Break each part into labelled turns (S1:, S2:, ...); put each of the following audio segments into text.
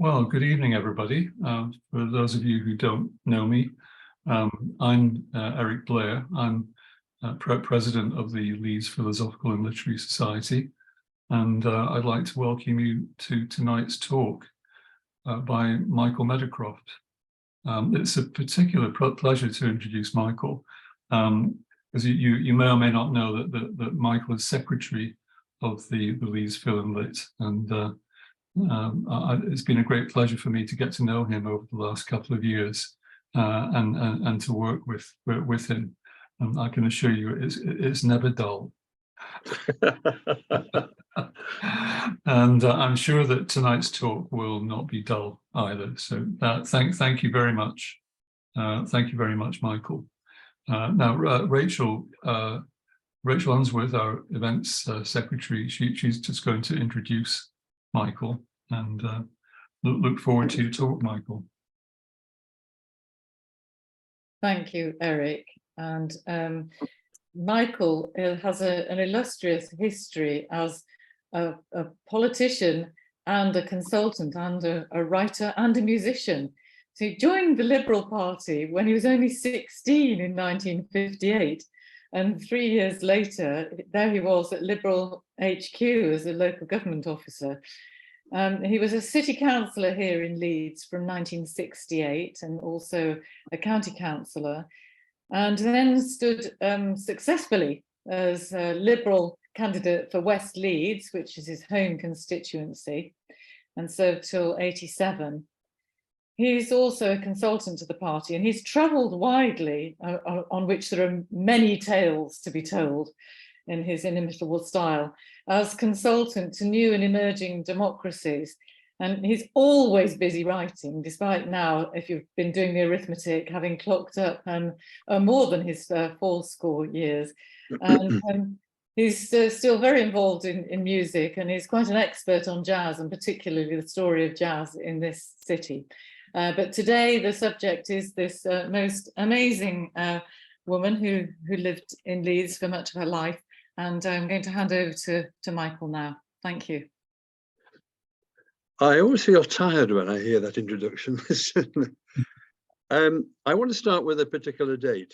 S1: Well, good evening, everybody. For those of you who don't know me, I'm Eric Blair. I'm president of the Leeds Philosophical and Literary Society, and I'd like to welcome you to tonight's talk by Michael Meadowcroft. It's a particular pleasure to introduce Michael, because you may or may not know that Michael is secretary of the Leeds Phil and Lit, and it's been a great pleasure for me to get to know him over the last couple of years and to work with him. And I can assure you it's never dull. And I'm sure that tonight's talk will not be dull either. So thank you very much. Thank you very much, Michael. Now, Rachel Unsworth, our events secretary, she's just going to introduce Michael, and look forward to your talk, Michael.
S2: Thank you, Eric. And Michael has an illustrious history as a politician and a consultant and a writer and a musician. So he joined the Liberal Party when he was only 16 in 1958. And 3 years later, there he was at Liberal HQ as a local government officer. He was a city councillor here in Leeds from 1968 and also a county councillor, and then stood successfully as a Liberal candidate for West Leeds, which is his home constituency, and served till 87. He's also a consultant to the party, and he's travelled widely, on which there are many tales to be told in his inimitable style, as consultant to new and emerging democracies. And he's always busy writing, despite now, if you've been doing the arithmetic, having clocked up more than his fourscore years. And he's still very involved in music, and he's quite an expert on jazz, and particularly the story of jazz in this city. But today the subject is this most amazing woman who lived in Leeds for much of her life. And I'm going to hand over to Michael now. Thank you.
S3: I always feel tired when I hear that introduction. I want to start with a particular date.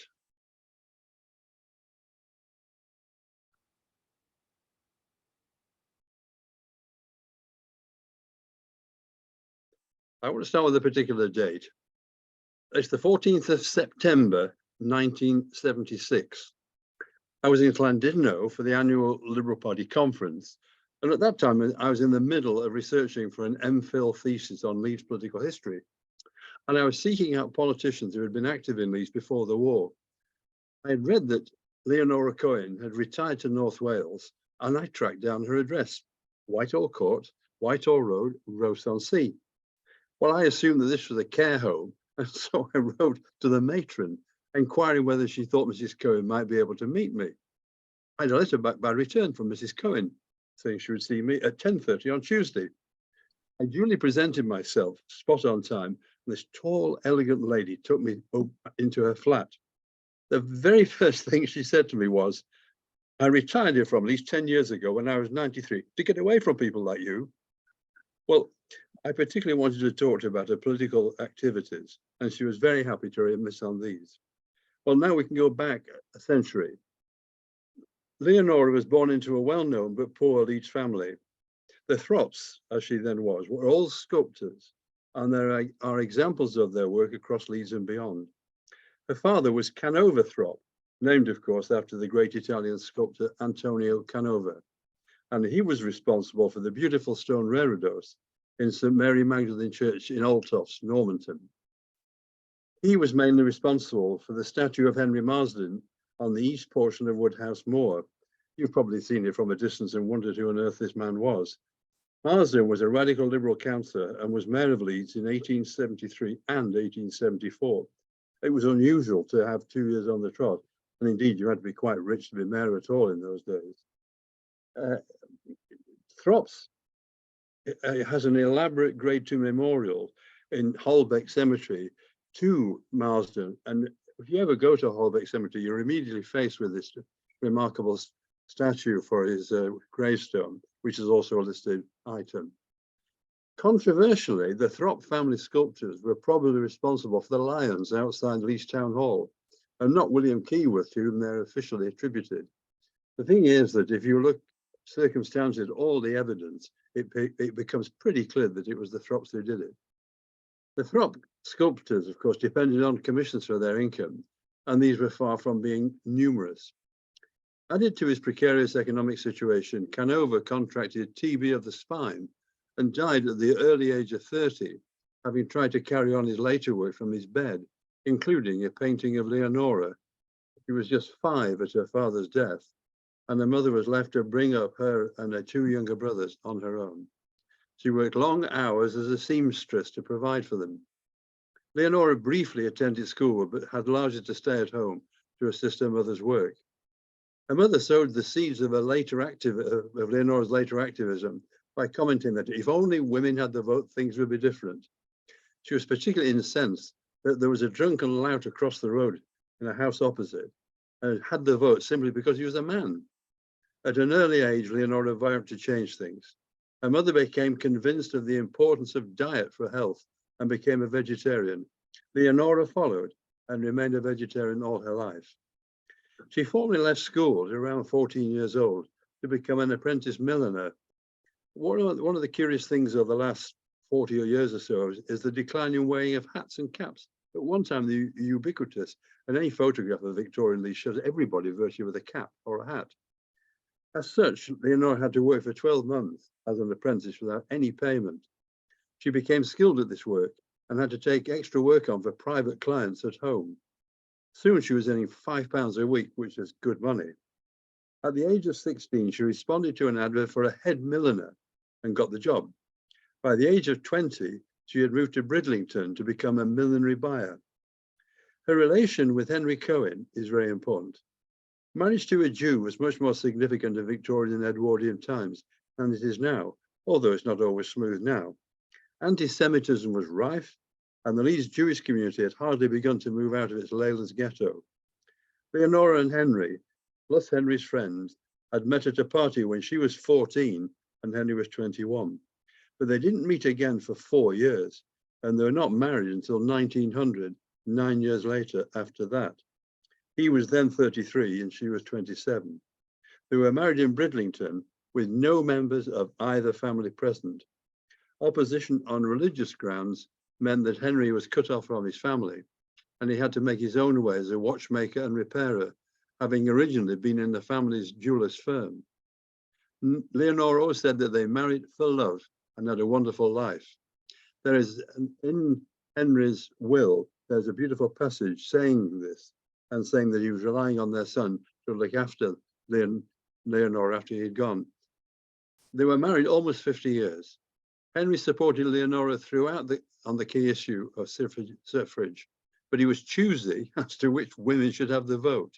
S3: It's the 14th of September, 1976. I was in Llandudno for the annual Liberal Party conference. And at that time, I was in the middle of researching for an MPhil thesis on Leeds political history. And I was seeking out politicians who had been active in Leeds before the war. I had read that Leonora Cohen had retired to North Wales, and I tracked down her address, Whitehall Court, Whitehall Road, Ross-on-Sea. Well, I assumed that this was a care home, and so I wrote to the matron, inquiring whether she thought Mrs. Cohen might be able to meet me. I had a letter back by return from Mrs. Cohen, saying she would see me at 10:30 on Tuesday. I duly presented myself, spot on time, and this tall, elegant lady took me into her flat. The very first thing she said to me was, "I retired here from Leeds 10 years ago when I was 93 to get away from people like you." Well, I particularly wanted to talk to her about her political activities, and she was very happy to remiss on these. Well, now we can go back a century. Leonora was born into a well-known but poor Leeds family. The Throps, as she then was, were all sculptors, and there are examples of their work across Leeds and beyond. Her father was Canova Throp, named, of course, after the great Italian sculptor Antonio Canova, and he was responsible for the beautiful stone reredos in St. Mary Magdalene Church in Altofts, Normanton. He was mainly responsible for the statue of Henry Marsden on the east portion of Woodhouse Moor. You've probably seen it from a distance and wondered who on earth this man was. Marsden was a radical Liberal councillor and was mayor of Leeds in 1873 and 1874. It was unusual to have 2 years on the trot, and indeed you had to be quite rich to be mayor at all in those days. Throps has an elaborate Grade II memorial in Holbeck Cemetery to Marsden, and if you ever go to Holbeck Cemetery, you're immediately faced with this remarkable statue for his gravestone, which is also a listed item. Controversially, the Throp family sculptors were probably responsible for the lions outside Leeds Town Hall, and not William Keyworth, to whom they're officially attributed. The thing is that if you look circumstantially at all the evidence, it becomes pretty clear that it was the Throps who did it. The Throp sculptors, of course, depended on commissions for their income, and these were far from being numerous. Added to his precarious economic situation, Canova contracted TB of the spine and died at the early age of 30, having tried to carry on his later work from his bed, including a painting of Leonora. She was just 5 at her father's death, and her mother was left to bring up her and her 2 younger brothers on her own. She worked long hours as a seamstress to provide for them. Leonora briefly attended school, but had largely to stay at home to assist her mother's work. Her mother sowed the seeds of Leonora's later activism by commenting that if only women had the vote, things would be different. She was particularly incensed that there was a drunken lout across the road in a house opposite, and had the vote simply because he was a man. At an early age, Leonora vowed to change things. Her mother became convinced of the importance of diet for health and became a vegetarian. Leonora followed and remained a vegetarian all her life. She formally left school at around 14 years old to become an apprentice milliner. One of the curious things of the last 40 years or so is the declining wearing of hats and caps. At one time, the ubiquitous, and any photograph of Victorian Leeds shows everybody virtually with a cap or a hat. As such, Leonora had to work for 12 months as an apprentice without any payment. She became skilled at this work and had to take extra work on for private clients at home. Soon she was earning £5 a week, which is good money. At the age of 16, she responded to an advert for a head milliner and got the job. By the age of 20, she had moved to Bridlington to become a millinery buyer. Her relation with Henry Cohen is very important. Marriage to a Jew was much more significant in Victorian and Edwardian times than it is now, although it's not always smooth now. Anti-Semitism was rife, and the Leeds Jewish community had hardly begun to move out of its Leyland's ghetto. Leonora and Henry, plus Henry's friends, had met at a party when she was 14 and Henry was 21. But they didn't meet again for 4 years, and they were not married until 1900, 9 years later after that. He was then 33 and she was 27. They were married in Bridlington with no members of either family present. Opposition on religious grounds meant that Henry was cut off from his family, and he had to make his own way as a watchmaker and repairer, having originally been in the family's jeweler's firm. Leonora always said that they married for love and had a wonderful life. There is, in Henry's will, there's a beautiful passage saying this, and saying that he was relying on their son to look after Leonora after he had gone. They were married almost 50 years. Henry supported Leonora throughout on the key issue of suffrage, but he was choosy as to which women should have the vote.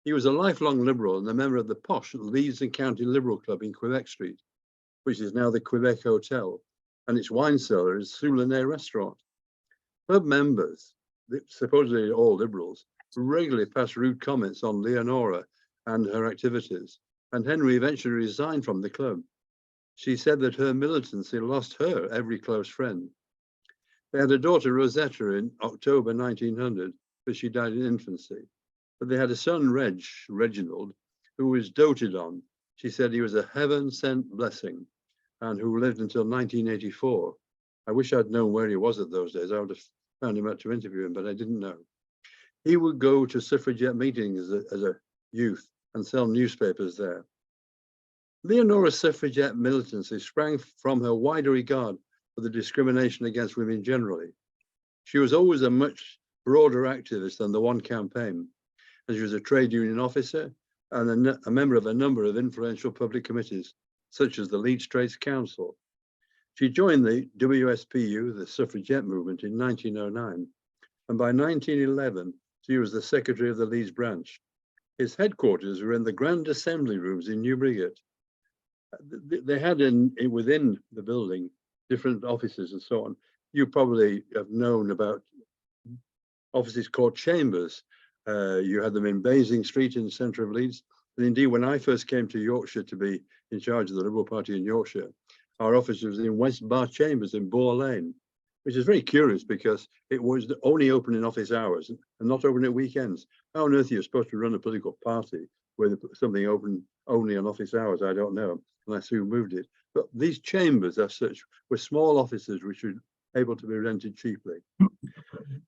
S3: He was a lifelong Liberal and a member of the posh Leeds and County Liberal Club in Quebec Street, which is now the Quebec Hotel, and its wine cellar is Soulanais Restaurant. Club members, supposedly all Liberals, regularly passed rude comments on Leonora and her activities, and Henry eventually resigned from the club. She said that her militancy lost her every close friend. They had a daughter, Rosetta, in October 1900, but she died in infancy. But they had a son, Reginald, who was doted on. She said he was a heaven-sent blessing, and who lived until 1984. I wish I'd known where he was at those days. I would have found him out to interview him, but I didn't know. He would go to suffragette meetings as a youth and sell newspapers there. Leonora's suffragette militancy sprang from her wider regard for the discrimination against women generally. She was always a much broader activist than the one campaign, and she was a trade union officer and a member of a number of influential public committees, such as the Leeds Trades Council. She joined the WSPU, the suffragette movement, in 1909, and by 1911, she was the secretary of the Leeds branch. His headquarters were in the Grand Assembly Rooms in Newbrigate. They had within the building different offices and so on. You probably have known about offices called chambers. You had them in Basing Street in the centre of Leeds. And indeed, when I first came to Yorkshire to be in charge of the Liberal Party in Yorkshire, Our office was in West Bar Chambers in Boar Lane, which is very curious because it was only open in office hours and not open at weekends. How on earth are you supposed to run a political party with something open only on office hours? I don't know, unless who moved it. But these chambers as such were small offices which were able to be rented cheaply.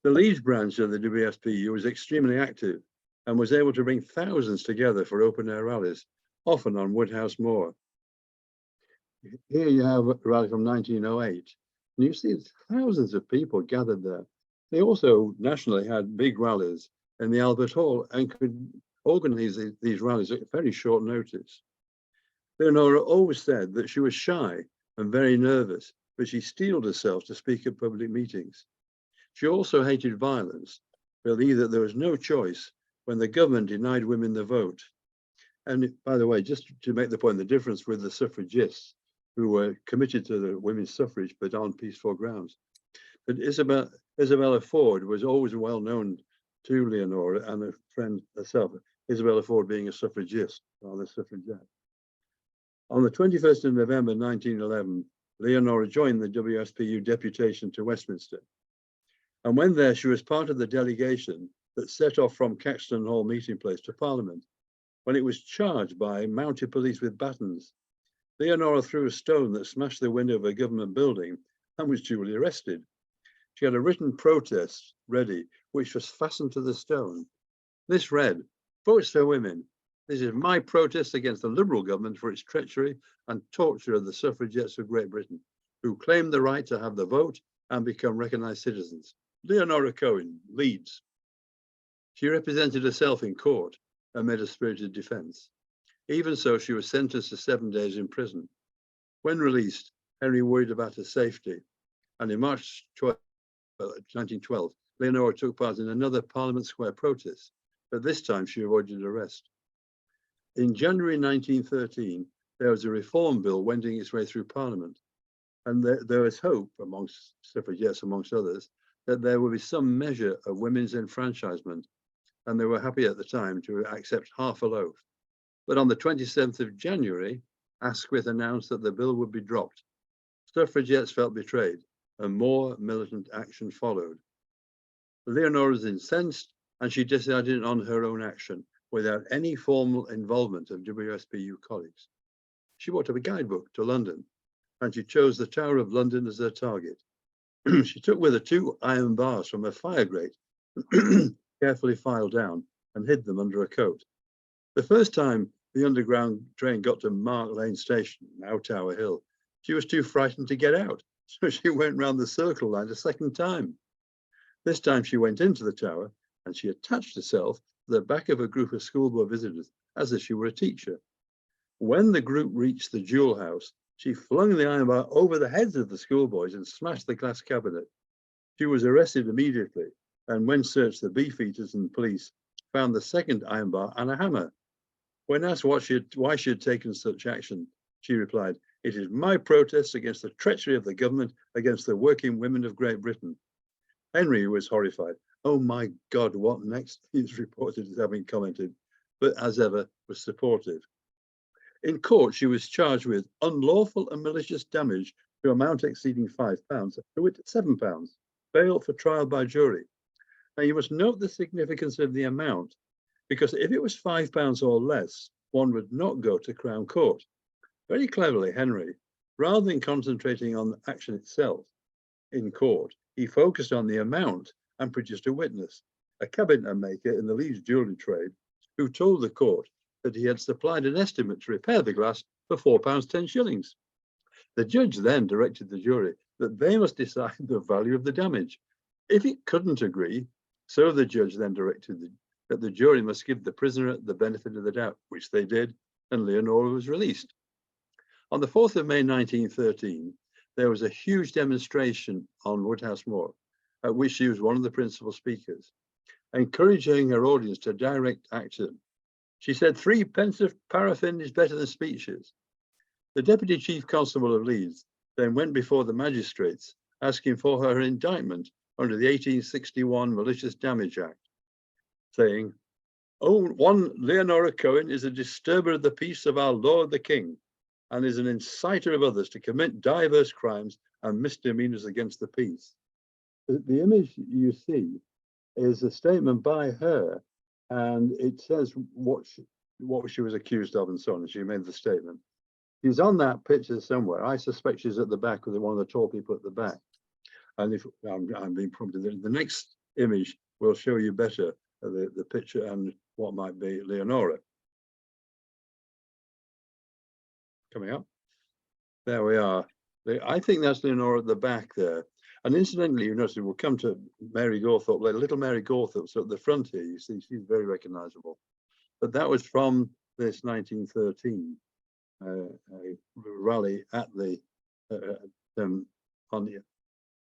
S3: The Leeds branch of the WSPU was extremely active and was able to bring thousands together for open air rallies, often on Woodhouse Moor. Here you have a rally from 1908, and you see thousands of people gathered there. They also nationally had big rallies in the Albert Hall and could organize these rallies at very short notice. Leonora always said that she was shy and very nervous, but she steeled herself to speak at public meetings. She also hated violence, believed that there was no choice when the government denied women the vote. And by the way, just to make the point, the difference with the suffragists who were committed to the women's suffrage, but on peaceful grounds. But Isabella Ford was always well known to Leonora and a friend herself, Isabella Ford being a suffragist or a suffragette. On the 21st of November 1911, Leonora joined the WSPU deputation to Westminster. And when there, she was part of the delegation that set off from Caxton Hall meeting place to Parliament, when it was charged by mounted police with batons. Leonora threw a stone that smashed the window of a government building and was duly arrested. She had a written protest ready, which was fastened to the stone. This read, "Votes for women. This is my protest against the Liberal government for its treachery and torture of the suffragettes of Great Britain, who claim the right to have the vote and become recognised citizens. Leonora Cohen, Leeds." She represented herself in court and made a spirited defence. Even so, she was sentenced to 7 days in prison. When released, Henry worried about her safety, and in March 1912, Leonora took part in another Parliament Square protest, but this time she avoided arrest. In January 1913, there was a reform bill wending its way through Parliament, and there was hope amongst suffragettes, amongst others, that there would be some measure of women's enfranchisement, and they were happy at the time to accept half a loaf. But on the 27th of January, Asquith announced that the bill would be dropped. Suffragettes felt betrayed, and more militant action followed. Leonora was incensed, and she decided on her own action without any formal involvement of WSPU colleagues. She brought up a guidebook to London, and she chose the Tower of London as her target. She took with her 2 iron bars from a fire grate, carefully filed down, and hid them under a coat. The first time the underground train got to Mark Lane Station, now Tower Hill, she was too frightened to get out, so she went round the Circle line a second time. This time she went into the tower, and she attached herself to the back of a group of schoolboy visitors as if she were a teacher. When the group reached the Jewel House, she flung the iron bar over the heads of the schoolboys and smashed the glass cabinet. She was arrested immediately, and when searched, the Beefeaters and police found the second iron bar and a hammer. When asked why she had taken such action, she replied, "It is my protest against the treachery of the government against the working women of Great Britain." Henry was horrified. "Oh my God, what next?" He's reported as having commented, but as ever was supportive. In court, she was charged with unlawful and malicious damage to amount exceeding £5, to wit £7, bail for trial by jury. Now you must note the significance of the amount, because if it was £5 or less, one would not go to Crown Court. Very cleverly, Henry, rather than concentrating on the action itself in court, he focused on the amount and produced a witness, a cabinet maker in the Leeds jewellery trade, who told the court that he had supplied an estimate to repair the glass for £4 10s. The judge then directed the jury that they must decide the value of the damage. If it couldn't agree, so the judge then directed that the jury must give the prisoner the benefit of the doubt, which they did, and Leonora was released. On the 4th of May 1913, there was a huge demonstration on Woodhouse Moor, at which she was one of the principal speakers, encouraging her audience to direct action. She said 3p of paraffin is better than speeches. The Deputy Chief Constable of Leeds then went before the magistrates, asking for her indictment under the 1861 Malicious Damage Act, saying, "Oh, one Leonora Cohen is a disturber of the peace of our Lord the King, and is an inciter of others to commit diverse crimes and misdemeanors against the peace. The image you see is a statement by her, and it says what she was accused of and so on. She made the statement. She's on that picture somewhere. I suspect she's at the back with one of the tall people at the back. And if I'm being prompted, the next image will show you better the picture and what might be Leonora. Coming up. There we are. I think that's Leonora at the back there. And incidentally, you notice we'll come to Mary Gawthorpe later. Little Mary Gawthorpe's at the front here. You see, she's very recognizable. But that was from this 1913 rally at the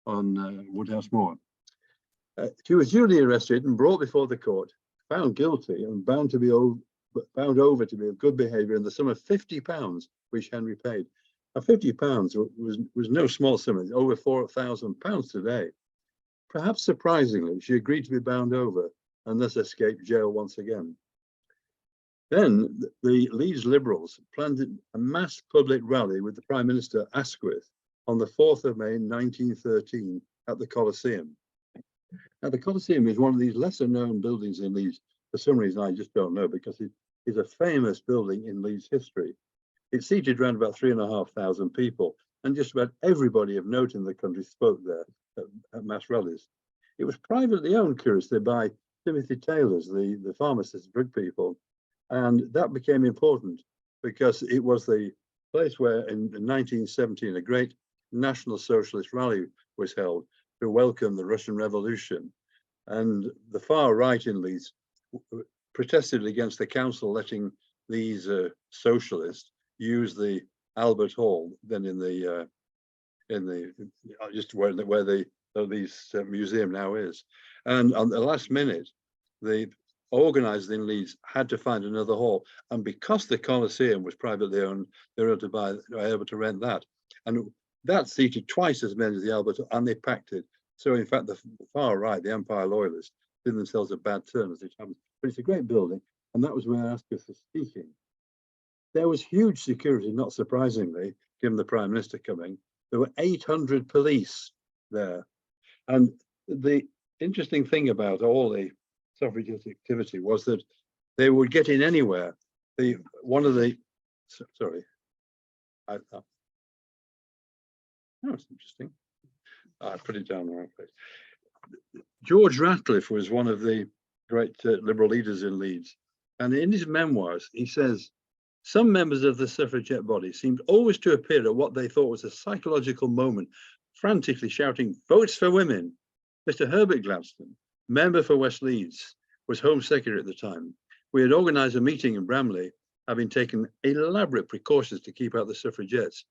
S3: on Woodhouse Moor. She was duly arrested and brought before the court, found guilty and bound over to be of good behaviour in the sum of £50, which Henry paid. Now, £50 was no small sum. It's over £4,000 today. Perhaps surprisingly, she agreed to be bound over and thus escaped jail once again. Then the Leeds Liberals planned a mass public rally with the Prime Minister Asquith on the 4th of May 1913 at the Colosseum. Now, the Colosseum is one of these lesser known buildings in Leeds. For some reason, I just don't know, because it is a famous building in Leeds history. It seated around about 3,500 people, and just about everybody of note in the country spoke there at mass rallies. It was privately owned, curiously, by Timothy Taylors, the pharmacist, drug people, and that became important because it was the place where in 1917 a great National Socialist rally was held to welcome the Russian Revolution. And the far right in Leeds protested against the council letting these socialists use the Albert Hall, then in the just where the Leeds museum now is. And on the last minute, the organisers in Leeds had to find another hall, and because the Colosseum was privately owned, they were able to rent that, and that seated twice as many as the Albert, and they packed it. So in fact, the far right, the Empire Loyalists, did themselves a bad turn as it happens. But it's a great building, and that was where Asquith was speaking. There was huge security, not surprisingly, given the Prime Minister coming. There were 800 police there. And the interesting thing about all the suffragette activity was that they would get in anywhere. It's interesting. I put it down the wrong place. George Ratcliffe was one of the great Liberal leaders in Leeds. And in his memoirs, he says, some members of the suffragette body seemed always to appear at what they thought was a psychological moment, frantically shouting, "Votes for women." Mr. Herbert Gladstone, member for West Leeds, was Home Secretary at the time. We had organised a meeting in Bramley, having taken elaborate precautions to keep out the suffragettes.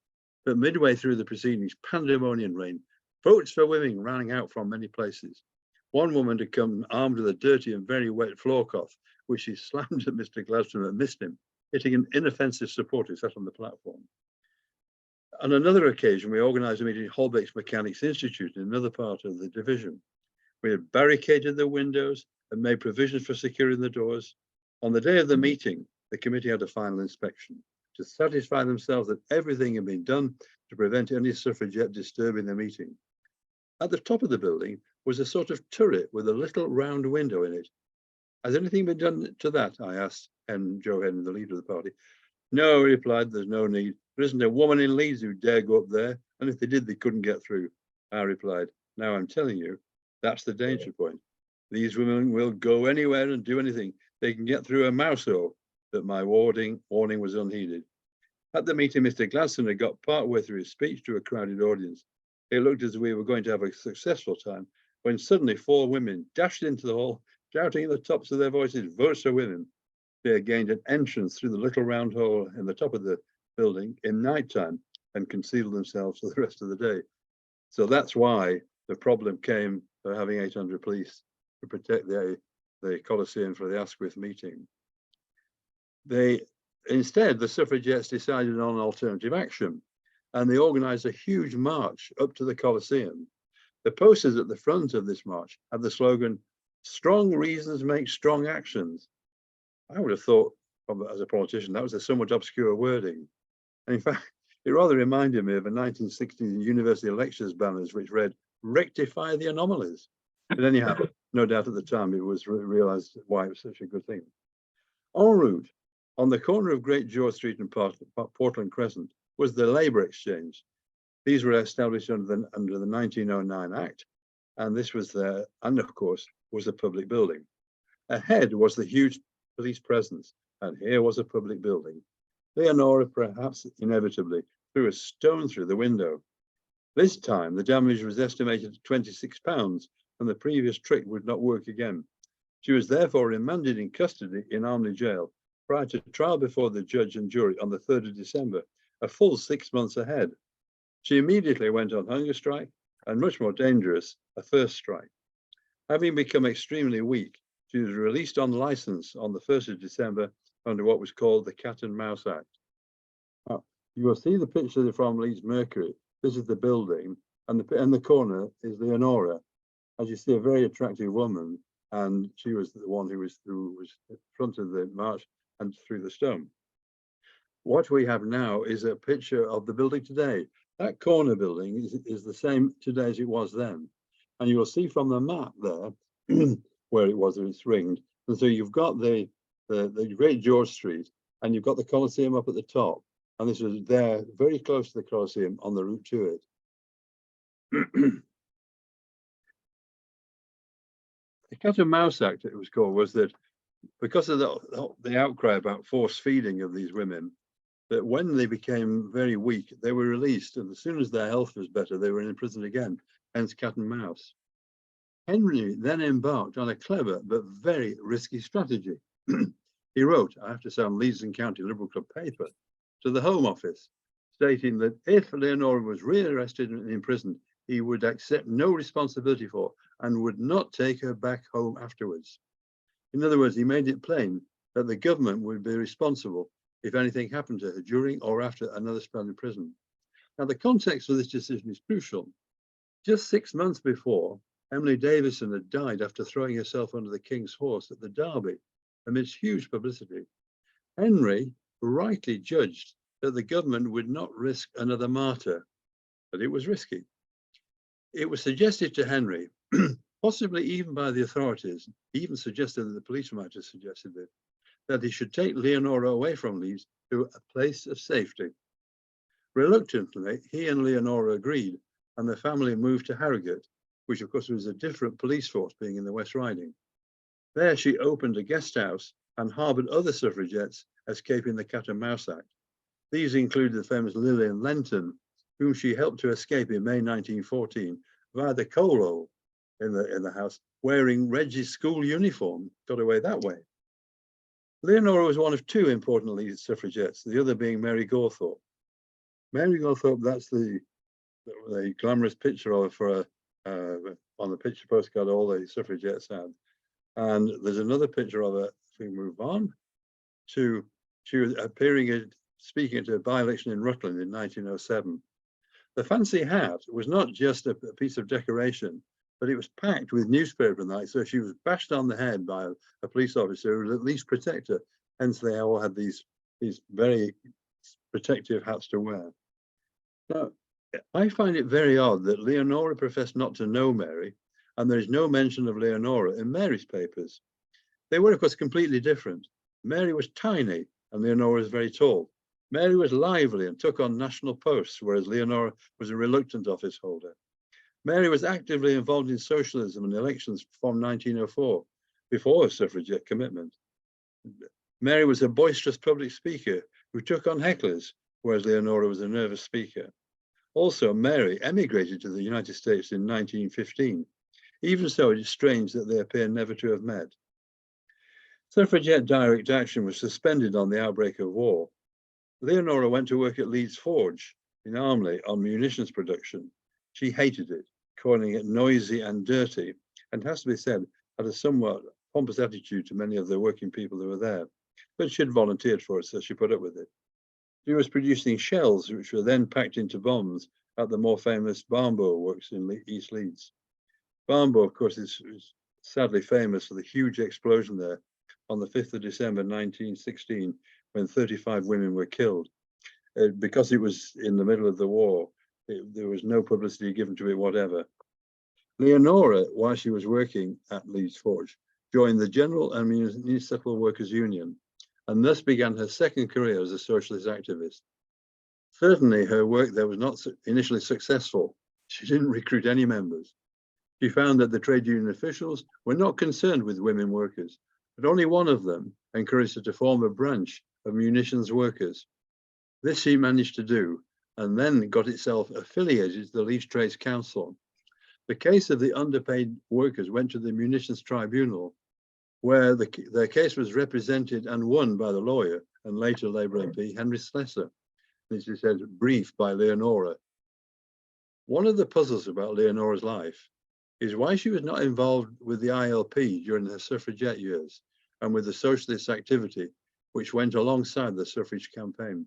S3: But midway through the proceedings, pandemonium reigned. Votes for women rang out from many places. One woman had come armed with a dirty and very wet floor cloth, which she slammed at Mr. Gladstone and missed him, hitting an inoffensive supporter who sat on the platform. On another occasion, we organised a meeting at Holbeck's Mechanics Institute in another part of the division. We had barricaded the windows and made provisions for securing the doors. On the day of the meeting, the committee had a final inspection to satisfy themselves that everything had been done to prevent any suffragette disturbing the meeting. At the top of the building was a sort of turret with a little round window in it. Has anything been done to that? I asked Joe Henry, the leader of the party. No, he replied, there's no need. There isn't a woman in Leeds who dare go up there, and if they did, they couldn't get through. I replied, now I'm telling you, that's the danger point. These women will go anywhere and do anything. They can get through a mouse hole. But my warning was unheeded. At the meeting, Mr. Gladstone had got part way through his speech to a crowded audience. It looked as if we were going to have a successful time, when suddenly 4 women dashed into the hall, shouting at the tops of their voices, "Votes for women." They had gained an entrance through the little round hole in the top of the building in night time and concealed themselves for the rest of the day. So that's why the problem came for having 800 police to protect the Colosseum for the Asquith meeting. Instead, the suffragettes decided on alternative action, and they organised a huge march up to the Colosseum. The posters at the front of this march had the slogan, "Strong reasons make strong actions." I would have thought, as a politician, that was a somewhat obscure wording. And in fact, it rather reminded me of a 1960s university lectures banners which read, "Rectify the anomalies." But anyhow, no doubt at the time it was realized why it was such a good thing. En route, on the corner of Great George Street and Portland Crescent, was the Labour Exchange. These were established under the 1909 Act, and this was there, and of course, was a public building. Ahead was the huge police presence, and here was a public building. Leonora, perhaps inevitably, threw a stone through the window. This time, the damage was estimated at £26, and the previous trick would not work again. She was therefore remanded in custody in Armley Jail prior to trial before the judge and jury on the 3rd of December, a full 6 months ahead. She immediately went on hunger strike, and much more dangerous, a thirst strike. Having become extremely weak, she was released on license on the 1st of December under what was called the Cat and Mouse Act. Now, you will see the picture from Leeds Mercury. This is the building, and in the corner is Leonora. As you see, a very attractive woman, and she was the one who was in front of the march and threw the stone. What we have now is a picture of the building today. That corner building is the same today as it was then. And you will see from the map there where it's ringed. And so you've got the Great George Street, and you've got the Colosseum up at the top. And this was there, very close to the Colosseum on the route to it. The Cat and Mouse Act, it was called, was that because of the outcry about force feeding of these women, that when they became very weak, they were released, and as soon as their health was better, they were in prison again, hence cat and mouse. Henry then embarked on a clever but very risky strategy. He wrote, I have to say, on Leeds and County Liberal Club paper, to the Home Office, stating that if Leonora was rearrested and imprisoned, he would accept no responsibility for and would not take her back home afterwards. In other words, he made it plain that the government would be responsible if anything happened to her during or after another spell in prison. Now, the context of this decision is crucial. Just 6 months before, Emily Davison had died after throwing herself under the King's horse at the Derby amidst huge publicity. Henry rightly judged that the government would not risk another martyr, but it was risky. It was suggested to Henry, possibly even by the authorities, even suggested that the police might have suggested it, that he should take Leonora away from Leeds to a place of safety. Reluctantly, he and Leonora agreed, and the family moved to Harrogate, which of course was a different police force being in the West Riding. There she opened a guest house and harboured other suffragettes escaping the Cat and Mouse Act. These included the famous Lillian Lenton, whom she helped to escape in May 1914 via the coal hole in the house, wearing Reggie's school uniform, got away that way. Leonora was one of two important lead suffragettes, the other being Mary Gawthorpe. Mary Gawthorpe, that's the glamorous picture of her on the picture postcard all the suffragettes had. And there's another picture of her, if we move on, she was speaking at a by-election in Rutland in 1907. The fancy hat was not just a piece of decoration, but it was packed with newspaper and that, so she was bashed on the head by a police officer who would at least protect her. Hence, they all had these very protective hats to wear. Now, I find it very odd that Leonora professed not to know Mary, and there is no mention of Leonora in Mary's papers. They were, of course, completely different. Mary was tiny, and Leonora was very tall. Mary was lively and took on national posts, whereas Leonora was a reluctant office holder. Mary was actively involved in socialism and elections from 1904, before her suffragette commitment. Mary was a boisterous public speaker who took on hecklers, whereas Leonora was a nervous speaker. Also, Mary emigrated to the United States in 1915. Even so, it is strange that they appear never to have met. Suffragette direct action was suspended on the outbreak of war. Leonora went to work at Leeds Forge in Armley on munitions production. She hated it, calling it noisy and dirty, and has to be said, had a somewhat pompous attitude to many of the working people who were there, but she had volunteered for it, so she put up with it. She was producing shells, which were then packed into bombs at the more famous Barnborough works in East Leeds. Barnborough, of course, is sadly famous for the huge explosion there on the 5th of December 1916, when 35 women were killed. because it was in the middle of the war, there was no publicity given to it whatever. Leonora, while she was working at Leeds Forge, joined the General and Municipal Workers' Union, and thus began her second career as a socialist activist. Certainly, her work there was not initially successful. She didn't recruit any members. She found that the trade union officials were not concerned with women workers, but only one of them encouraged her to form a branch of munitions workers. This she managed to do, and then got itself affiliated to the Leeds Trades Council. The case of the underpaid workers went to the Munitions Tribunal, where their case was represented and won by the lawyer and later Labour MP Henry Slessor. This is said briefed by Leonora. One of the puzzles about Leonora's life is why she was not involved with the ILP during her suffragette years and with the socialist activity which went alongside the suffrage campaign.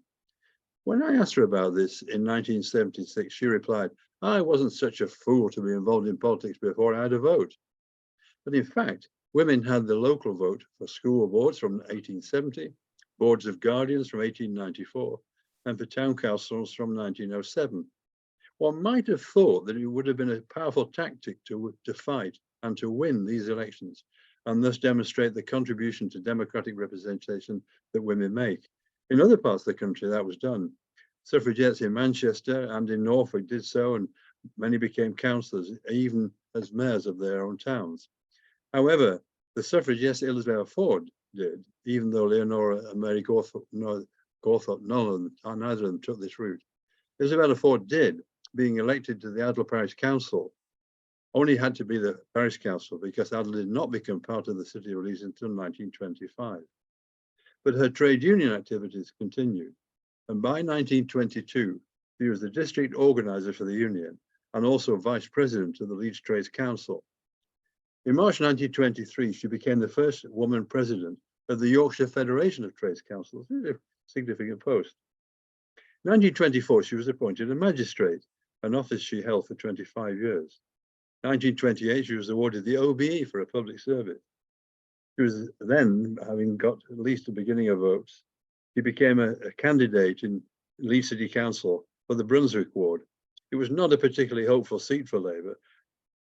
S3: When I asked her about this in 1976, she replied, "I wasn't such a fool to be involved in politics before I had a vote." But in fact, women had the local vote for school boards from 1870, boards of guardians from 1894, and for town councils from 1907. One might have thought that it would have been a powerful tactic to fight and to win these elections, and thus demonstrate the contribution to democratic representation that women make. In other parts of the country, that was done. Suffragettes in Manchester and in Norfolk did so, and many became councillors, even as mayors of their own towns. However, the suffragettes Elizabeth Ford did, even though Leonora and Mary Gawthorpe, neither of them took this route. Elizabeth Ford did, being elected to the Adel Parish Council, only had to be the parish council because Adel did not become part of the city of Leeds until 1925. But her trade union activities continued, and by 1922, she was the district organizer for the union and also vice president of the Leeds Trades Council. In March 1923, she became the first woman president of the Yorkshire Federation of Trades Councils, a significant post. In 1924, she was appointed a magistrate, an office she held for 25 years. In 1928, she was awarded the OBE for a public service. She was then, having got at least the beginning of votes, she became a candidate in Leeds City Council for the Brunswick ward. It was not a particularly hopeful seat for Labour,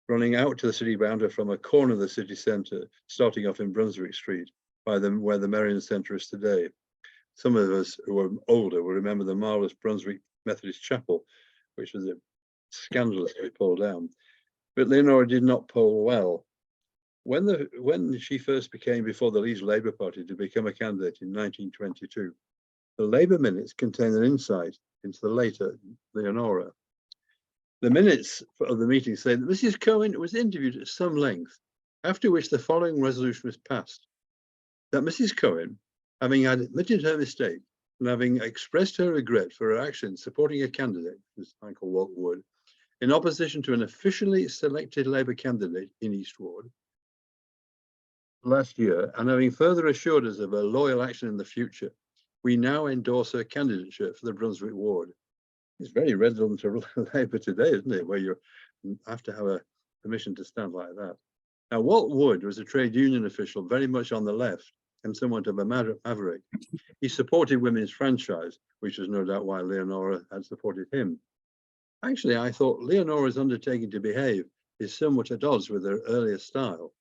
S3: running out to the city boundary from a corner of the city centre, starting off in Brunswick Street, where the Merrion Centre is today. Some of us who are older will remember the marvellous Brunswick Methodist Chapel, which was scandalously pulled down. But Leonora did not poll well. When she first became before the Leeds Labour Party to become a candidate in 1922, the Labour minutes contain an insight into the later Leonora. The minutes of the meeting say that Mrs. Cohen was interviewed at some length, after which the following resolution was passed: that Mrs. Cohen, having admitted her mistake and having expressed her regret for her action supporting a candidate, Michael Wood, in opposition to an officially selected Labour candidate in East Ward last year, and having further assured us of her loyal action in the future, we now endorse her candidature for the Brunswick ward. It's very redundant to Labour today, isn't it, where you have to have a permission to stand like that. Now, Walt Wood was a trade union official very much on the left and somewhat of a maverick. He supported women's franchise, which was no doubt why Leonora had supported him. Actually, I thought Leonora's undertaking to behave is somewhat at odds with her earlier style.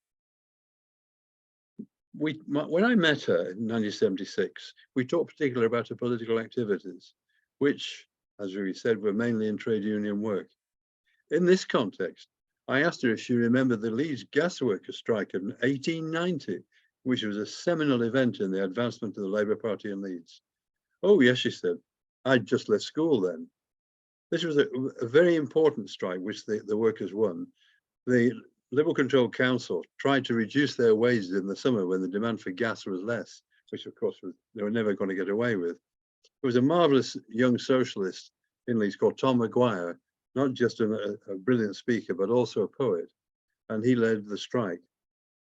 S3: When I met her in 1976, we talked particularly about her political activities, which, as we said, were mainly in trade union work. In this context, I asked her if she remembered the Leeds gas workers' strike in 1890, which was a seminal event in the advancement of the Labour Party in Leeds. "Oh, yes," she said, "I'd just left school then." This was a very important strike, which the workers won. The Liberal-controlled council tried to reduce their wages in the summer when the demand for gas was less, which of course they were never going to get away with. There was a marvellous young socialist in Leeds called Tom Maguire, not just a brilliant speaker, but also a poet, and he led the strike.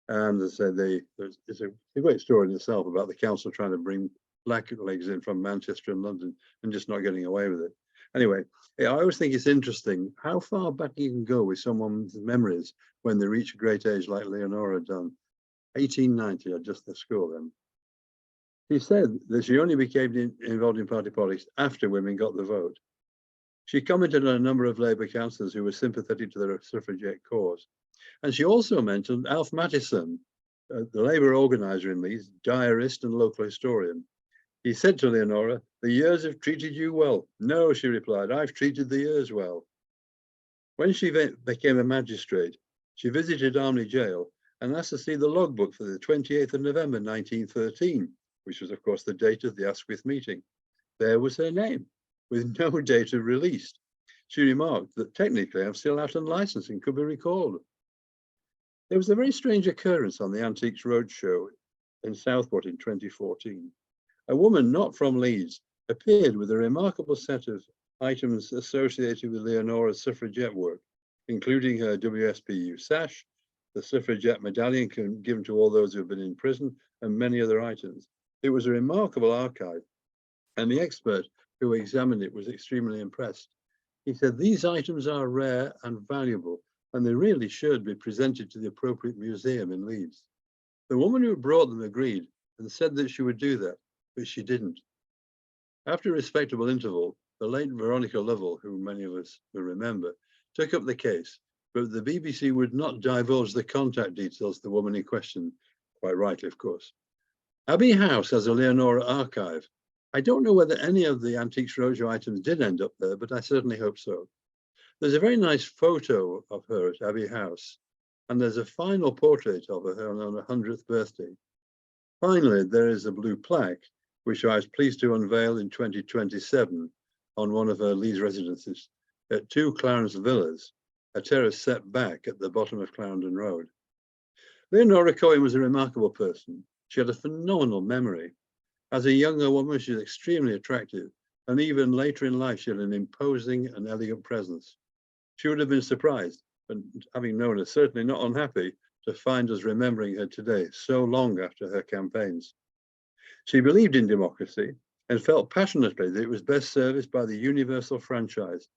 S3: And as I said, it's a great story in itself about the council trying to bring blacklegs in from Manchester and London and just not getting away with it. Anyway, I always think it's interesting how far back you can go with someone's memories when they reach a great age like Leonora had done. 1890, I just left school then. She said that she only became involved in party politics after women got the vote. She commented on a number of Labour councillors who were sympathetic to the suffragette cause. And she also mentioned Alf Mattison, the Labour organiser in Leeds, diarist and local historian. He said to Leonora, "The years have treated you well." "No," she replied, "I've treated the years well." When she became a magistrate, she visited Army Jail and asked to see the logbook for the 28th of November 1913, which was, of course, the date of the Asquith meeting. There was her name, with no date of release. She remarked that technically I'm still out on licence and could be recalled. There was a very strange occurrence on the Antiques Roadshow in Southport in 2014. A woman not from Leeds appeared with a remarkable set of items associated with Leonora's suffragette work, including her WSPU sash, the suffragette medallion given to all those who have been in prison, and many other items. It was a remarkable archive, and the expert who examined it was extremely impressed. He said, "These items are rare and valuable, and they really should be presented to the appropriate museum in Leeds." The woman who brought them agreed and said that she would do that, but she didn't. After a respectable interval, the late Veronica Lovell, who many of us will remember, took up the case, but the BBC would not divulge the contact details of the woman in question, quite rightly, of course. Abbey House has a Leonora archive. I don't know whether any of the Antiques Roadshow items did end up there, but I certainly hope so. There's a very nice photo of her at Abbey House, and there's a final portrait of her on her 100th birthday. Finally, there is a blue plaque, which I was pleased to unveil in 2027 on one of her Leeds residences at 2 Clarence Villas, a terrace set back at the bottom of Clarendon Road. Leonora Cohen was a remarkable person. She had a phenomenal memory. As a younger woman, she was extremely attractive, and even later in life, she had an imposing and elegant presence. She would have been surprised, but having known her, certainly not unhappy to find us remembering her today, so long after her campaigns. She believed in democracy and felt passionately that it was best serviced by the universal franchise.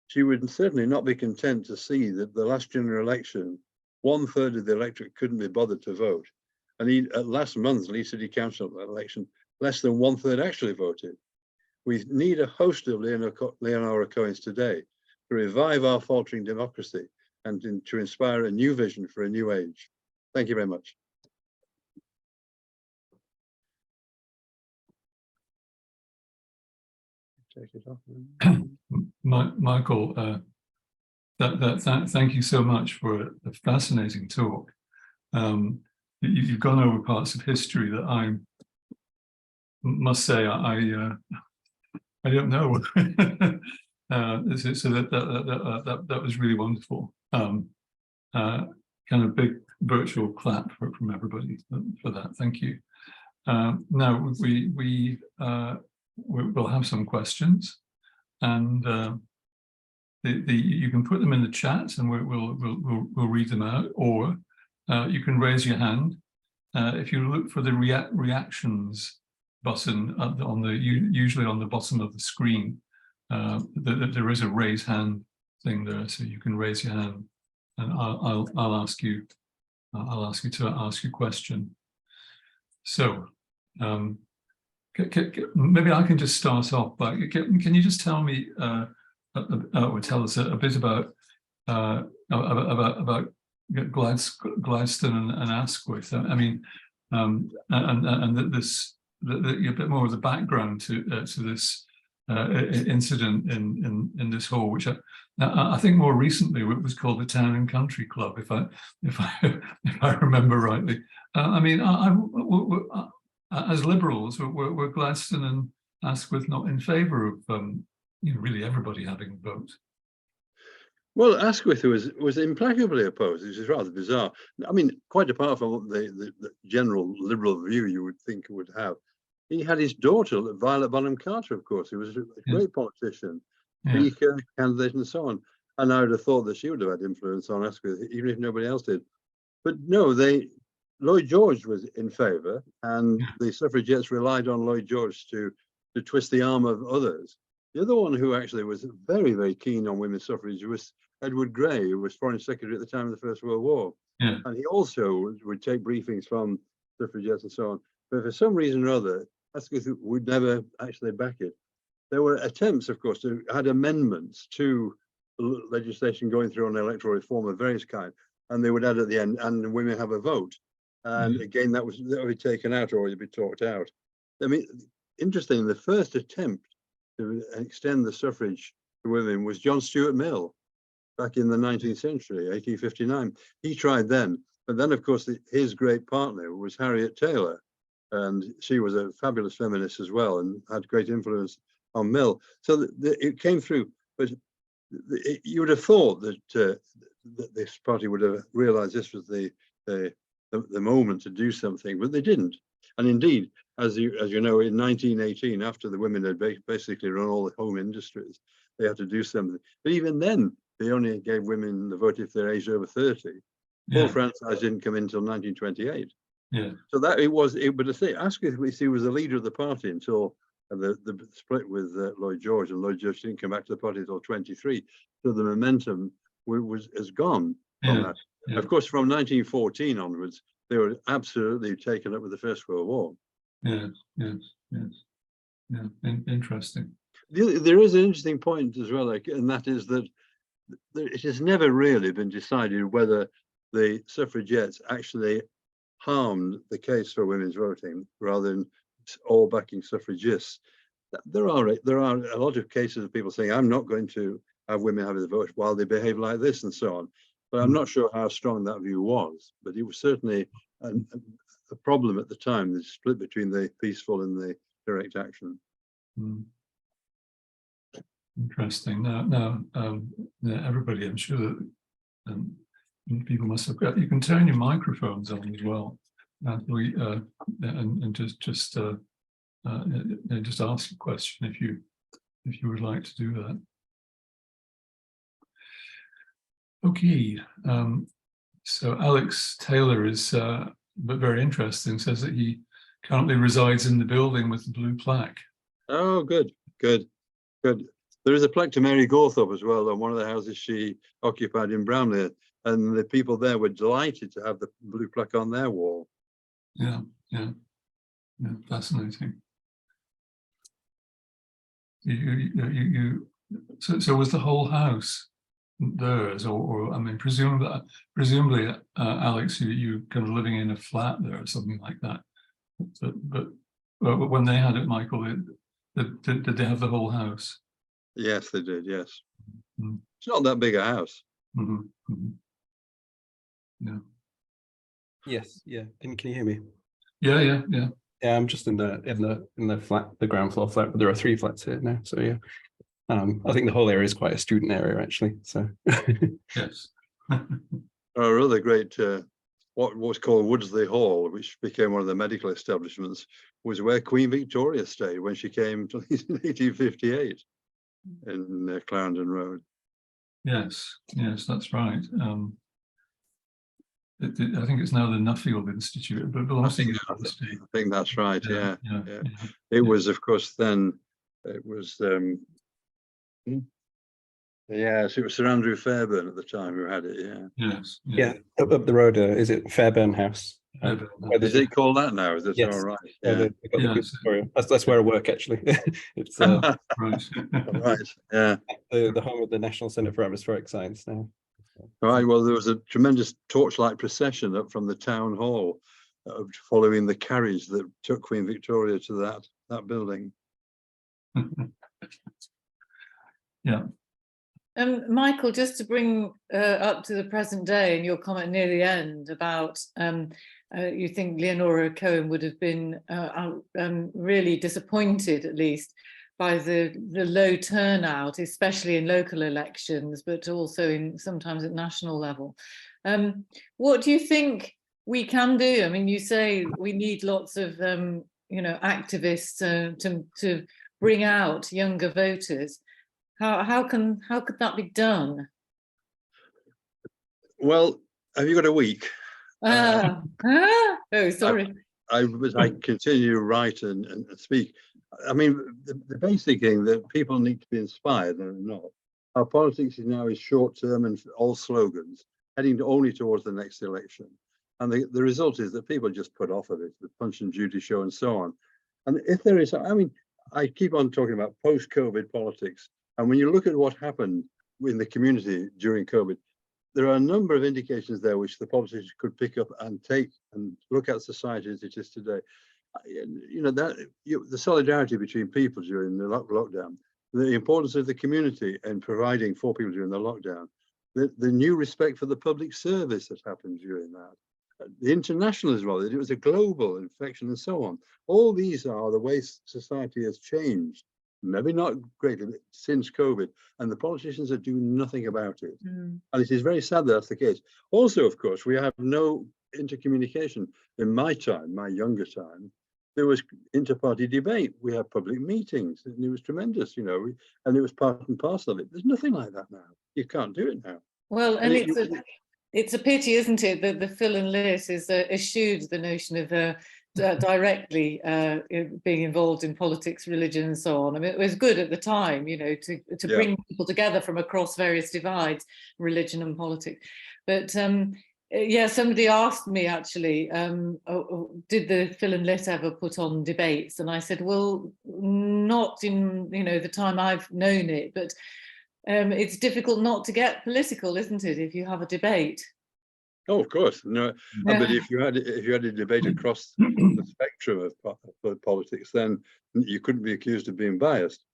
S3: She would certainly not be content to see that the last general election, 1/3 of the electorate couldn't be bothered to vote. And at last month's Leeds City Council election, less than 1/3 actually voted. We need a host of Leonora Cohens today to revive our faltering democracy and to inspire a new vision for a new age. Thank you very much. Take it off.
S1: Michael, thank you so much for a fascinating talk. You've gone over parts of history that I must say I don't know. So that was really wonderful. Kind of big virtual clap from everybody for that. Thank you. Now we'll have some questions, and you can put them in the chat, and we'll read them out, or you can raise your hand. If you look for the reactions button usually on the bottom of the screen, there is a raise hand thing there, so you can raise your hand, and I'll ask you to ask your question. So maybe I can just start off by, can you just tell me or tell us a bit about Gladstone and Asquith? I mean, and this a bit more of the background to this incident in this hall, which I think more recently it was called the Town and Country Club, if I remember rightly. I mean, as liberals, were Gladstone and Asquith not in favour of really everybody having a vote?
S3: Well, Asquith was implacably opposed, which is rather bizarre. I mean, quite apart from the general liberal view you would think would have, he had his daughter, Violet Bonham Carter, of course, who was a great politician, speaker, candidate, and so on. And I would have thought that she would have had influence on Asquith, even if nobody else did. But no, Lloyd George was in favour, and the suffragettes relied on Lloyd George to twist the arm of others. The other one who actually was very, very keen on women's suffrage was Edward Grey, who was Foreign Secretary at the time of the First World War. And he also would take briefings from suffragettes and so on. But for some reason or other, Asquith would never actually back it. There were attempts, of course, to add amendments to legislation going through on electoral reform of various kinds, and they would add at the end, and women have a vote. And again, that would be taken out or it'd be talked out. I mean, interesting, the first attempt to extend the suffrage to women was John Stuart Mill back in the 19th century, 1859. He tried then, but then, of course, his great partner was Harriet Taylor, and she was a fabulous feminist as well and had great influence on Mill. So it came through, but you would have thought that, that this party would have realized this was the moment to do something, but they didn't. And indeed, as you know, in 1918, after the women had basically run all the home industries, they had to do something. But even then, they only gave women the vote if they're aged over 30. Full franchise didn't come in until 1928.
S1: Yeah.
S3: So that but I say, Asquith, we see, was the leader of the party until the split with Lloyd George, and Lloyd George didn't come back to the party until 23. So the momentum has gone from that. Yeah. Of course, from 1914 onwards, they were absolutely taken up with the First World War.
S1: Yes. Yeah, interesting.
S3: There is an interesting point as well, and that is that it has never really been decided whether the suffragettes actually harmed the case for women's voting rather than all backing suffragists. There are a lot of cases of people saying, I'm not going to have women having the vote while they behave like this and so on. But I'm not sure how strong that view was. But it was certainly a problem at the time, the split between the peaceful and the direct action.
S1: Interesting. Now, everybody, I'm sure that people must have got. You can turn your microphones on as well, and just ask a question if you would like to do that. Okay. So Alex Taylor is but very interesting. Says that he currently resides in the building with the blue plaque.
S3: Oh, good. There is a plaque to Mary Gawthorpe as well on one of the houses she occupied in Bramley, and the people there were delighted to have the blue plaque on their wall.
S1: Yeah, fascinating. So was the whole house theirs, or I mean, presumably, Alex, you kind of living in a flat there or something like that. But when they had it, Michael, did they have the whole house?
S3: Yes, they did. Yes, It's not that big a house.
S1: Yeah.
S4: Yes. Yeah. Can you hear me?
S1: Yeah.
S4: Yeah, I'm just in the flat, the ground floor flat, but there are 3 flats here now. So yeah, I think the whole area is quite a student area actually. So
S1: yes.
S3: A rather great what was called Woodsley Hall, which became one of the medical establishments, was where Queen Victoria stayed when she came to Leeds in 1858 in Clarendon Road. Yes,
S1: that's right. I think it's now the Nuffield Institute, but belongs to the university.
S3: I think that's right. Yeah. It was, of course, then it was. Yes, it was Sir Andrew Fairbairn at the time who had it.
S4: Yes. Yeah. Up the road, is it Fairbairn House?
S3: Is it called that now? Is it all right? Yeah.
S4: That's where I work actually. It's
S1: right.
S3: Right. Yeah.
S4: The home of the National Centre for Atmospheric Science now.
S3: All right. Well, there was a tremendous torchlight procession up from the town hall, following the carriage that took Queen Victoria to that building.
S2: Yeah. Michael, just to bring up to the present day, and your comment near the end about you think Leonora Cohen would have been really disappointed, at least, by the low turnout, especially in local elections, but also sometimes at national level. What do you think we can do? I mean, you say we need lots of activists to bring out younger voters. How could that be done?
S3: Well, have you got a week?
S2: Oh, sorry.
S3: I continue to write and speak. I mean, the basic thing that people need to be inspired and not. Our politics now is short term and all slogans, heading only towards the next election. And the result is that people just put off of it, the Punch and Judy show and so on. And if there is, I mean, I keep on talking about post-COVID politics. And when you look at what happened in the community during COVID, there are a number of indications there which the politicians could pick up and take and look at society as it is today. You know, the solidarity between people during the lockdown, the importance of the community and providing for people during the lockdown, the new respect for the public service that happened during that, the internationalism of it, it was a global infection and so on. All these are the ways society has changed, maybe not greatly since COVID, and the politicians are doing nothing about it. And it is very sad that that's the case. Also, of course, we have no intercommunication. In my time, my younger time, there was inter-party debate. We had public meetings, and it was tremendous, you know, and it was part and parcel of it. There's nothing like that now. You can't do it now.
S2: Well, and it's a pity, isn't it, that the Phil and Lit is eschewed the notion of directly being involved in politics, religion, and so on. I mean, it was good at the time, you know, to bring people together from across various divides, religion and politics. But yeah, somebody asked me actually, did the Phil and Lit ever put on debates? And I said, well, not in, you know, the time I've known it, but it's difficult not to get political, isn't it, if you have a debate?
S3: Oh, of course. No, but if you had a debate across the spectrum of politics, then you couldn't be accused of being biased.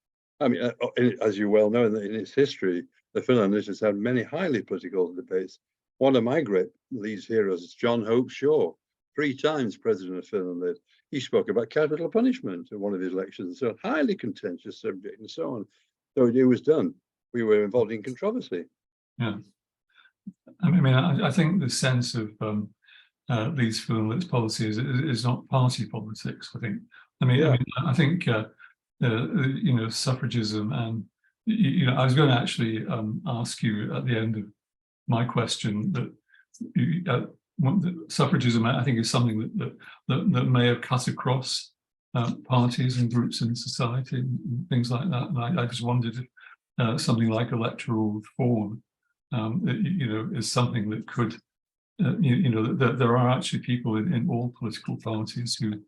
S3: I mean, as you well know, in its history, the Phil and Lit has had many highly political debates. One of my great Leeds heroes is John Hope Shaw, 3 times president of Phil and Lit. He spoke about capital punishment in one of his lectures, so highly contentious subject and so on. So it was done. We were involved in controversy.
S1: Yeah. I mean, I think the sense of Leeds Phil and Lit's policy is not party politics. I think. I think you know, suffragism and you know, I was going to actually ask you at the end of my question that suffragism, I think, is something that may have cut across parties and groups in society and things like that. And I just wondered if something like electoral reform, you know, is something that could, you know, that there are actually people in all political parties who,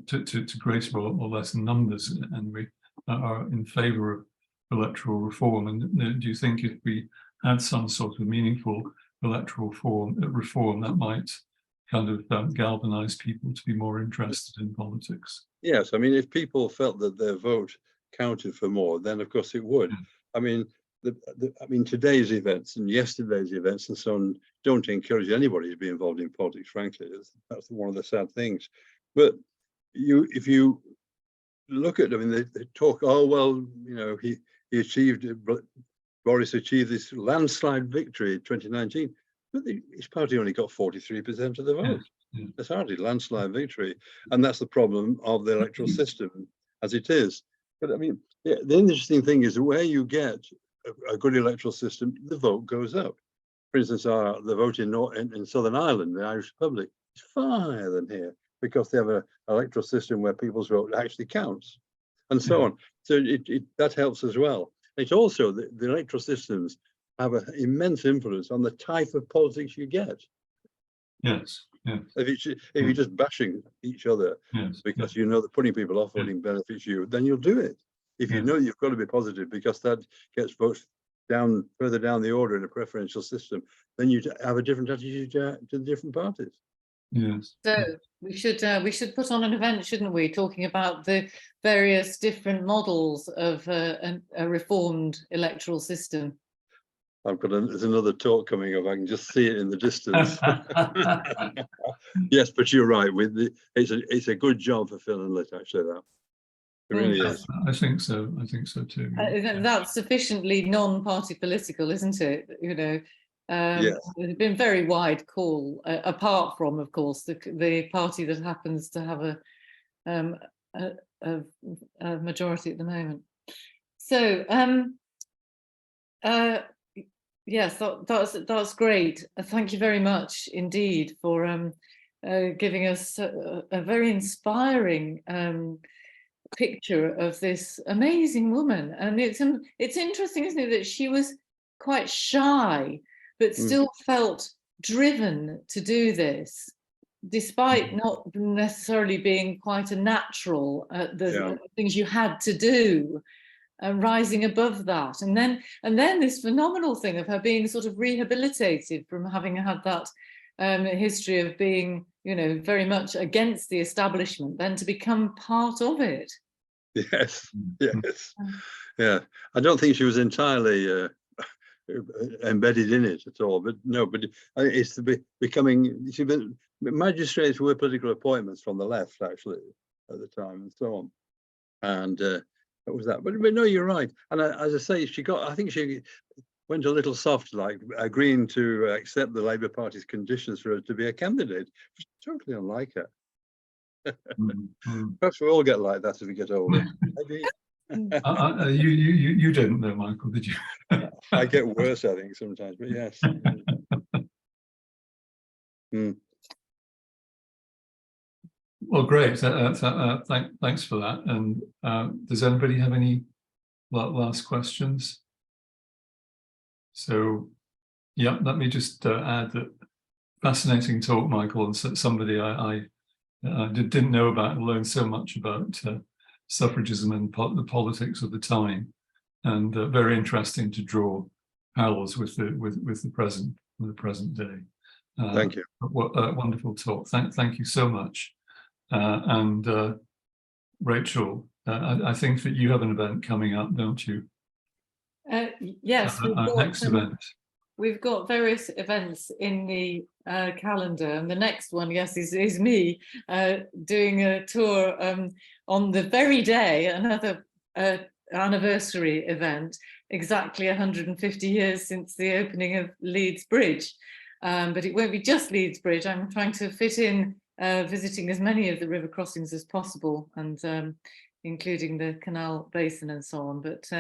S1: to greater or less numbers, and we are in favour of electoral reform. And do you think if we had some sort of meaningful electoral reform that might kind of galvanise people to be more interested in politics?
S3: Yes, I mean, if people felt that their vote counted for more, then of course it would. I mean, today's events and yesterday's events and so on don't encourage anybody to be involved in politics, frankly. That's one of the sad things. But if you look at, I mean, they talk, oh, well, you know, Boris achieved this landslide victory in 2019, but his party only got 43% of the vote. That's hardly landslide victory. And that's the problem of the electoral system as it is. But I mean, the interesting thing is where you get a good electoral system, the vote goes up. For instance, the vote in Southern Ireland, the Irish Republic, is far higher than here because they have an electoral system where people's vote actually counts and so on. So that helps as well. It's also the electoral systems have an immense influence on the type of politics you get.
S1: Yes.
S3: If you're just bashing each other because you know that putting people off voting benefits you, then you'll do it. If you know you've got to be positive because that gets votes down further down the order in a preferential system, then you have a different attitude to the different parties.
S1: Yes.
S2: So we should put on an event, shouldn't we, talking about the various different models of a reformed electoral system.
S3: There's another talk coming up. I can just see it in the distance. Yes, but you're right. It's a good job for Phil and Lit, actually. That it really is.
S1: I think so. I think so too.
S2: That's sufficiently non-party political, isn't it? You know, there's been very wide call, apart from, of course, the party that happens to have a majority at the moment. So, yes, that's great. Thank you very much indeed for giving us a very inspiring picture of this amazing woman. And it's interesting, isn't it, that she was quite shy, but still felt driven to do this, despite not necessarily being quite a natural at the things you had to do, and rising above that. And then this phenomenal thing of her being sort of rehabilitated from having had that history of being, you know, very much against the establishment, then to become part of it.
S3: Yes, yes, yeah. I don't think she was entirely embedded in it at all, but no, but it's becoming. Magistrates were political appointments from the left, actually, at the time, and so on. And what was that? But no, you're right. And as I say, I think she went a little soft, like agreeing to accept the Labour Party's conditions for her to be a candidate, which is totally unlike her. Perhaps we all get like that as we get older. Maybe.
S1: You didn't know, Michael, did you?
S3: I get worse, I think, sometimes, but yes.
S1: Well, great. Thanks for that. And does anybody have any last questions? So, yeah, let me just add that fascinating talk, Michael, and somebody I didn't know about and learned so much about suffragism and the politics of the time, and very interesting to draw parallels with the present day.
S3: Thank you.
S1: What a wonderful talk. Thank you so much. And Rachel, I think that you have an event coming up, don't you?
S2: Yes,
S1: next event.
S2: We've got various events in the calendar, and the next one, yes, is me doing a tour on the very day, another anniversary event, exactly 150 years since the opening of Leeds Bridge. But it won't be just Leeds Bridge. I'm trying to fit in visiting as many of the river crossings as possible, and including the canal basin and so on. But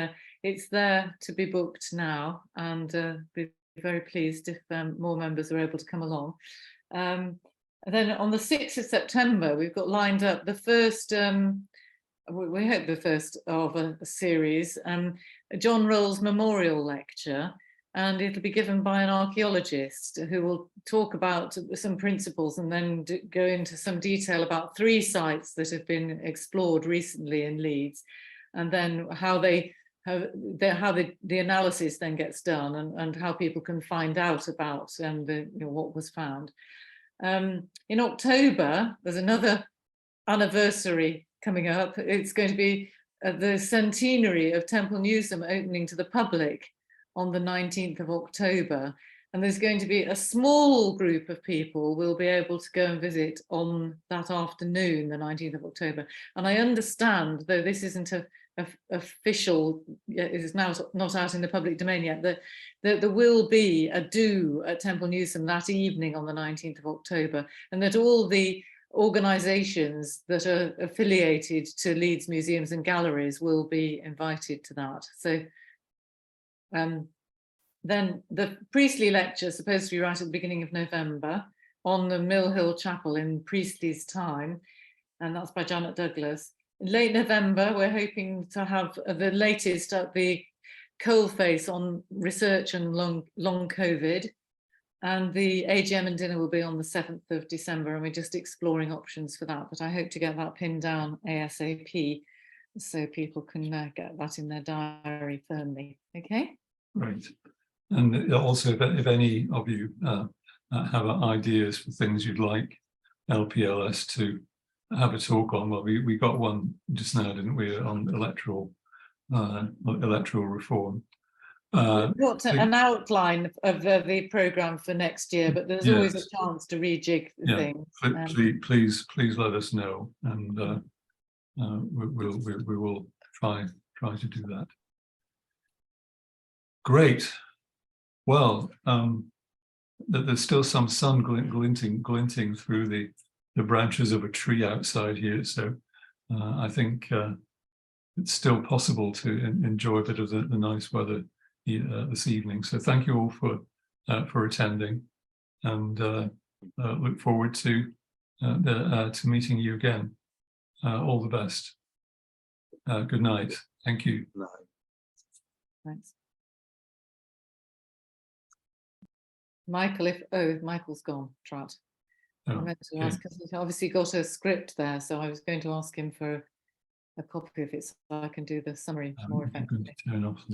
S2: it's there to be booked now, and we'd be very pleased if more members are able to come along. And then on the 6th of September, we've got lined up the first, we hope the first of a series, John Rolls Memorial Lecture, and it'll be given by an archaeologist who will talk about some principles and then go into some detail about 3 sites that have been explored recently in Leeds, and then how the analysis then gets done, and how people can find out about what was found. In October, there's another anniversary coming up. It's going to be the centenary of Temple Newsam opening to the public on the 19th of October. And there's going to be a small group of people will be able to go and visit on that afternoon, the 19th of October. And I understand, though this isn't official, it is now not out in the public domain yet, that there will be a do at Temple Newsam that evening on the 19th of October, and that all the organisations that are affiliated to Leeds Museums and Galleries will be invited to that. So then the Priestley lecture is supposed to be right at the beginning of November on the Mill Hill Chapel in Priestley's time, and that's by Janet Douglas. In late November, we're hoping to have the latest at the coalface on research and long COVID, and the AGM and dinner will be on the 7th of December, and we're just exploring options for that, but I hope to get that pinned down ASAP so people can get that in their diary firmly. Okay?
S1: Right. And also, if any of you have ideas for things you'd like LPLS to have a talk on, well, we got one just now, didn't we, on electoral reform.
S2: We've got an outline of the programme for next year, but there's always a chance to rejig things.
S1: Please let us know, and we will try to do that. Great. Well, there's still some sun glinting through the branches of a tree outside here, so I think it's still possible to enjoy a bit of the nice weather this evening. So thank you all for attending, and look forward to meeting you again. All the best. Good night. Thank you.
S2: Thanks. Michael, if Michael's gone, Trat. I
S1: Oh,
S2: meant to
S1: okay.
S2: ask, because he's obviously got a script there, so I was going to ask him for a copy of it so I can do the summary more
S1: I'm going
S2: effectively.
S1: to turn off the